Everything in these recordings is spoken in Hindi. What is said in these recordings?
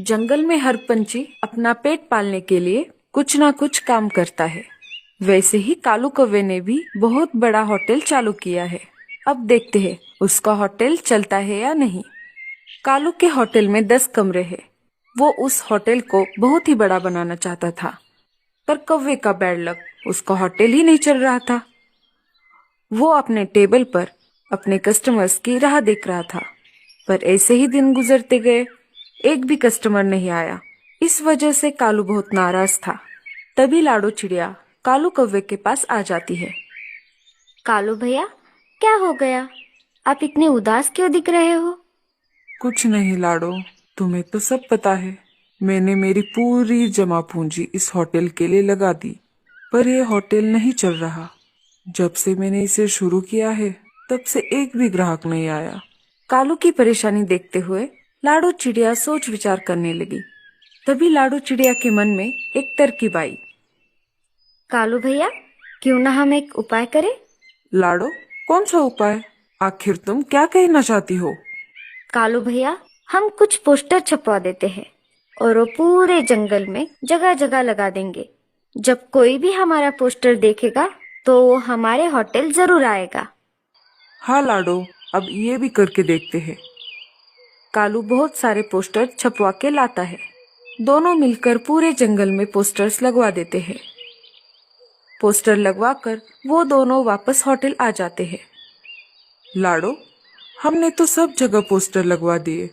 जंगल में हर पंछी अपना पेट पालने के लिए कुछ ना कुछ काम करता है। वैसे ही कालू कौवे ने भी बहुत बड़ा होटल चालू किया है। अब देखते हैं उसका होटल चलता है या नहीं। कालू के होटल में 10 कमरे हैं। वो उस होटल को बहुत ही बड़ा बनाना चाहता था, पर कौवे का बैड लक, उसका होटल ही नहीं चल रहा था। वो अपने टेबल पर अपने कस्टमर्स की राह देख रहा था, पर ऐसे ही दिन गुजरते गए, एक भी कस्टमर नहीं आया। इस वजह से कालू बहुत नाराज था। तभी लाडो चिड़िया कालू कौवे के पास आ जाती है। कालू भैया, क्या हो गया? आप इतने उदास क्यों दिख रहे हो? कुछ नहीं लाडो, तुम्हें तो सब पता है। मैंने मेरी पूरी जमा पूंजी इस होटल के लिए लगा दी, पर यह होटल नहीं चल रहा। जब से मैंने इसे शुरू किया है, तब से एक भी ग्राहक नहीं आया। कालू की परेशानी देखते हुए लाडो चिड़िया सोच विचार करने लगी। तभी लाडो चिड़िया के मन में एक तरकीब आई। कालू भैया, क्यों ना हम एक उपाय करें? लाडो, कौन सा उपाय? आखिर तुम क्या कहना चाहती हो? कालू भैया, हम कुछ पोस्टर छपवा देते हैं और वो पूरे जंगल में जगह जगह लगा देंगे। जब कोई भी हमारा पोस्टर देखेगा तो वो हमारे होटल जरूर आएगा। हाँ लाडो, अब ये भी करके देखते हैं। कालू बहुत सारे पोस्टर छपवा के लाता है। दोनों मिलकर पूरे जंगल में पोस्टर्स लगवा देते हैं। पोस्टर लगवाकर वो दोनों वापस होटल आ जाते हैं। लाडो, हमने तो सब जगह पोस्टर लगवा दिए।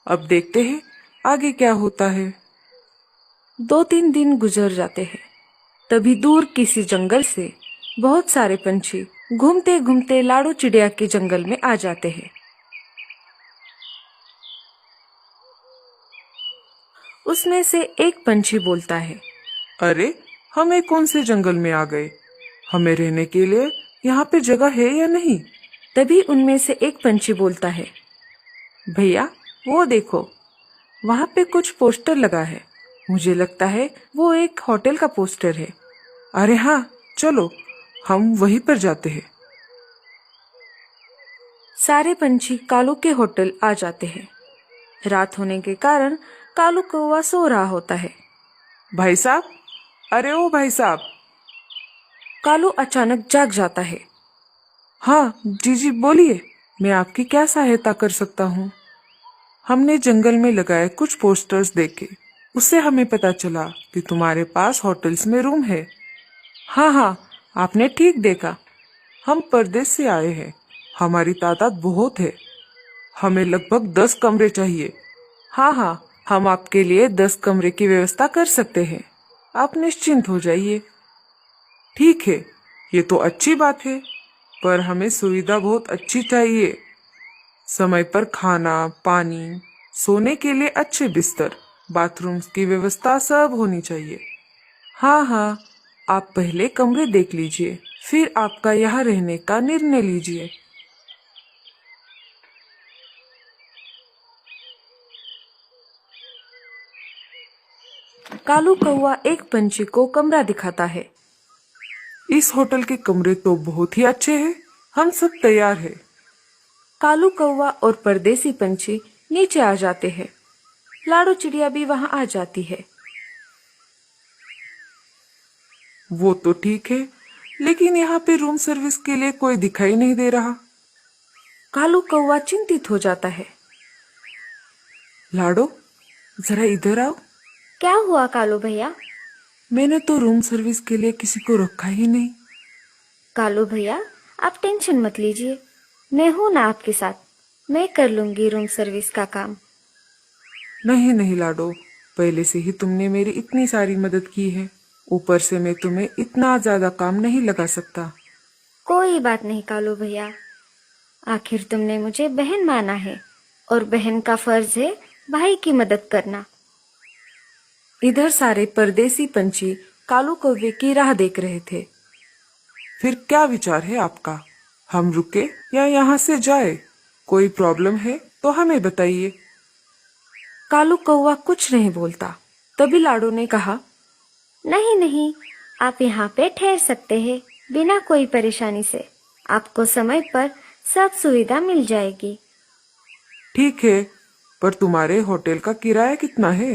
अब देखते हैं आगे क्या होता है। 2-3 दिन गुजर जाते हैं। तभी दूर किसी जंगल से बहुत सारे पंछी घूमते घूमते लाडो चिड़िया के जंगल में आ जाते हैं। उसमें से एक पंछी बोलता है, अरे, हम एक कौन से जंगल में आ गए? हमें रहने के लिए यहाँ पे जगह है या नहीं? तभी उनमें से एक पंछी बोलता है, भैया वो देखो, वहाँ पे कुछ पोस्टर लगा है। मुझे लगता है वो एक होटल का पोस्टर है। अरे हाँ, चलो हम वहीं पर जाते हैं। सारे पंछी कालू के होटल आ जाते हैं। रात होने के कारण कालू कौवा सो रहा होता है। भाई साहब, अरे ओ भाई साहब। कालू अचानक जाग जाता है। हाँ जी जी, बोलिए, मैं आपकी क्या सहायता कर सकता हूँ? हमने जंगल में लगाए कुछ पोस्टर्स देखे, उससे हमें पता चला कि तुम्हारे पास होटल्स में रूम है। हाँ हाँ, आपने ठीक देखा। हम परदेश से आए हैं, हमारी तादाद बहुत है। हमें लगभग 10 कमरे चाहिए। हाँ हाँ, हम आपके लिए 10 कमरे की व्यवस्था कर सकते हैं। आप निश्चिंत हो जाइए। ठीक है, ये तो अच्छी बात है, पर हमें सुविधा बहुत अच्छी चाहिए। समय पर खाना, पानी, सोने के लिए अच्छे बिस्तर, बाथरूम्स की व्यवस्था सब होनी चाहिए। हाँ हाँ, आप पहले कमरे देख लीजिए, फिर आपका यहाँ रहने का निर्णय लीजिए। कालू कौवा एक पंछी को कमरा दिखाता है। इस होटल के कमरे तो बहुत ही अच्छे हैं, हम सब तैयार हैं। कालू कौवा और परदेसी पंछी नीचे आ जाते हैं। लाडो चिड़िया भी वहां आ जाती है। वो तो ठीक है, लेकिन यहाँ पे रूम सर्विस के लिए कोई दिखाई नहीं दे रहा। कालू कौवा चिंतित हो जाता है। लाडो, जरा इधर आओ। क्या हुआ कालू भैया? मैंने तो रूम सर्विस के लिए किसी को रखा ही नहीं। कालू भैया, आप टेंशन मत लीजिए, मैं हूं ना आपके साथ। मैं कर लूंगी रूम सर्विस का काम। नहीं नहीं लाडो, पहले से ही तुमने मेरी इतनी सारी मदद की है, ऊपर से मैं तुम्हें इतना ज्यादा काम नहीं लगा सकता। कोई बात नहीं कालू भैया, आखिर तुमने मुझे बहन माना है और बहन का फर्ज है भाई की मदद करना। इधर सारे परदेसी पंछी कालू कौवे की राह देख रहे थे। फिर क्या विचार है आपका? हम रुके या यहाँ से जाए? कोई प्रॉब्लम है तो हमें बताइए। कालू कौवा कुछ नहीं बोलता। तभी लाडो ने कहा, नहीं नहीं, आप यहाँ पे ठहर सकते हैं बिना कोई परेशानी से। आपको समय पर सब सुविधा मिल जाएगी। ठीक है, पर तुम्हारे होटल का किराया कितना है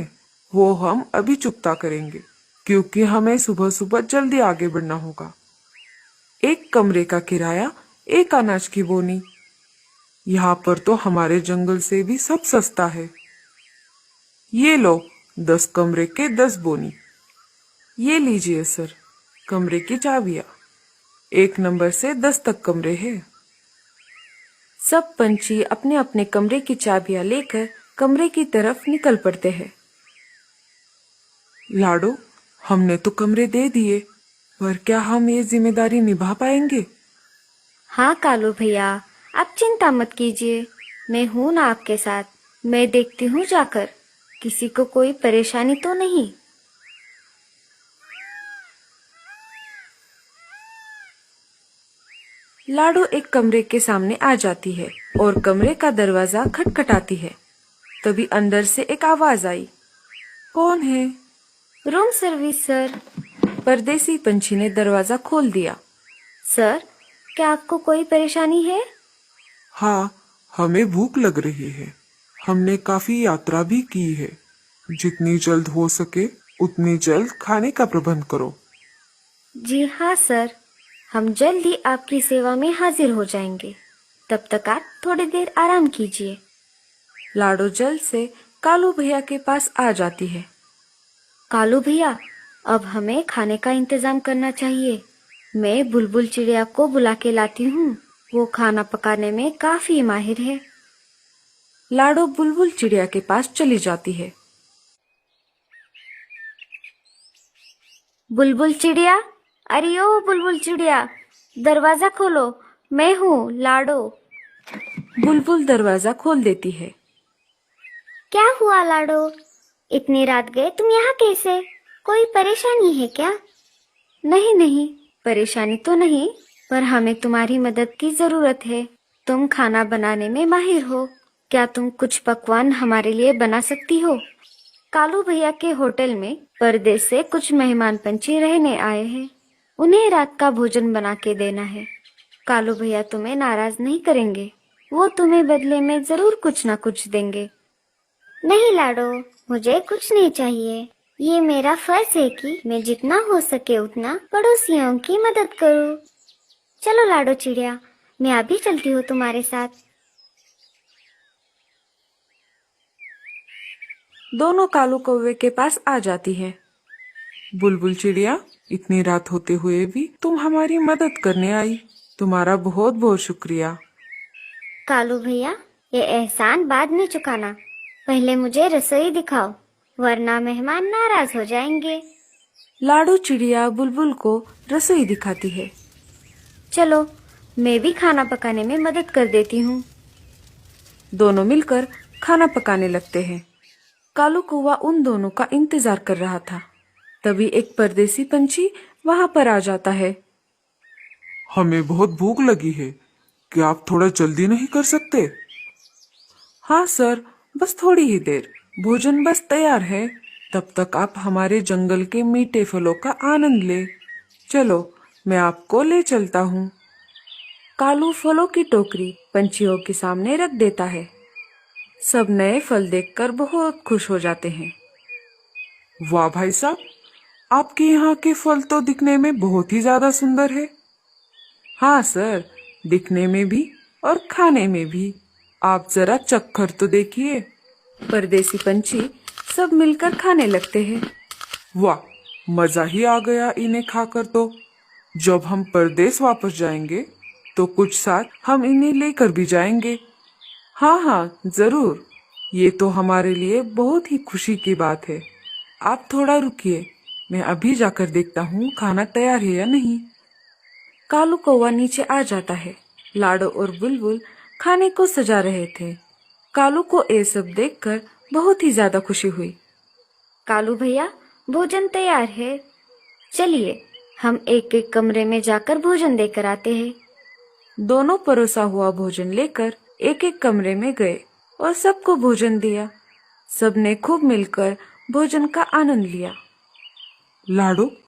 वो हम अभी चुकता करेंगे, क्योंकि हमें सुबह सुबह जल्दी आगे बढ़ना होगा। एक कमरे का किराया 1 अनाज की बोनी। यहाँ पर तो हमारे जंगल से भी सब सस्ता है। ये लो 10 कमरे के 10 बोनी। ये लीजिए सर, कमरे की चाबियां। 1 नंबर से 10 तक कमरे हैं। सब पंछी अपने अपने कमरे की चाबियां लेकर कमरे की तरफ निकल पड़ते हैं। लाडो, हमने तो कमरे दे दिए, पर क्या हम ये जिम्मेदारी निभा पाएंगे? हाँ कालू भैया, आप चिंता मत कीजिए, मैं हूँ ना आपके साथ। मैं देखती हूँ जाकर किसी को कोई परेशानी तो नहीं। लाडो एक कमरे के सामने आ जाती है और कमरे का दरवाजा खटखटाती है। तभी अंदर से एक आवाज आई। कौन है? Room service sir. परदेसी पंछी ने दरवाजा खोल दिया। सर, क्या आपको कोई परेशानी है? हाँ, हमें भूख लग रही है। हमने काफी यात्रा भी की है। जितनी जल्द हो सके उतनी जल्द खाने का प्रबंध करो। जी हाँ सर, हम जल्द ही आपकी सेवा में हाजिर हो जाएंगे। तब तक आप थोड़ी देर आराम कीजिए। लाडो जल्द से कालू भैया के पास आ जाती है। कालू भैया, अब हमें खाने का इंतजाम करना चाहिए। मैं बुलबुल चिड़िया को बुला के लाती हूँ, वो खाना पकाने में काफी माहिर है। लाडो बुलबुल चिड़िया के पास चली जाती है। बुलबुल चिड़िया, अरे ओ बुलबुल चिड़िया, दरवाजा खोलो, मैं हूँ लाडो। बुलबुल दरवाजा खोल देती है। क्या हुआ लाडो, इतनी रात गए तुम यहाँ कैसे? कोई परेशानी है क्या? नहीं नहीं, परेशानी तो नहीं, पर हमें तुम्हारी मदद की जरूरत है। तुम खाना बनाने में माहिर हो, क्या तुम कुछ पकवान हमारे लिए बना सकती हो? कालू भैया के होटल में परदेश से कुछ मेहमान पंछी रहने आए हैं, उन्हें रात का भोजन बना के देना है। कालू भैया तुम्हें नाराज नहीं करेंगे, वो तुम्हें बदले में जरूर कुछ ना कुछ देंगे। नहीं लाडो, मुझे कुछ नहीं चाहिए। ये मेरा फर्ज है कि मैं जितना हो सके उतना पड़ोसियों की मदद करूं। चलो लाडो चिड़िया, मैं अभी चलती हूँ तुम्हारे साथ। दोनों कालू कौवे के पास आ जाती है। बुलबुल चिड़िया, इतनी रात होते हुए भी तुम हमारी मदद करने आई, तुम्हारा बहुत बहुत शुक्रिया। कालू भैया, ये एहसान बाद में चुकाना, पहले मुझे रसोई दिखाओ, वरना मेहमान नाराज हो जाएंगे। लाडो चिड़िया बुलबुल को रसोई दिखाती है। चलो, मैं भी खाना पकाने में मदद कर देती हूँ। दोनों मिलकर खाना पकाने लगते हैं। कालू कौवा उन दोनों का इंतजार कर रहा था। तभी एक परदेसी पंछी वहां पर आ जाता है। हमें बहुत भूख लगी है, क्या आप थोड़ा जल्दी नहीं कर सकते? हाँ सर, बस थोड़ी ही देर, भोजन बस तैयार है। तब तक आप हमारे जंगल के मीठे फलों का आनंद ले। चलो, मैं आपको ले चलता हूँ। कालू फलों की टोकरी पंछियों के सामने रख देता है। सब नए फल देखकर बहुत खुश हो जाते हैं। वाह भाई साहब, आपके यहाँ के फल तो दिखने में बहुत ही ज्यादा सुंदर है। हाँ सर, दिखने में भी और खाने में भी। आप जरा चक्कर तो देखिए। परदेसी पंछी सब मिलकर खाने लगते हैं। वाह, मजा ही आ गया इन्हें खाकर तो। जब हम परदेश वापस जाएंगे तो कुछ साथ हम इन्हें लेकर भी जाएंगे। हाँ हाँ, जरूर। ये तो हमारे लिए बहुत ही खुशी की बात है। आप थोड़ा रुकिए, मैं अभी जाकर देखता हूँ खाना तैयार है या नहीं। कालू कौवा नीचे आ जाता है। लाडो और बुलबुल खाने को सजा रहे थे। कालू को ये सब देखकर बहुत ही ज्यादा खुशी हुई। कालू भैया, भोजन तैयार है, चलिए हम एक एक कमरे में जाकर भोजन देकर आते हैं। दोनों परोसा हुआ भोजन लेकर एक एक कमरे में गए और सबको भोजन दिया। सबने खूब मिलकर भोजन का आनंद लिया। लाडो,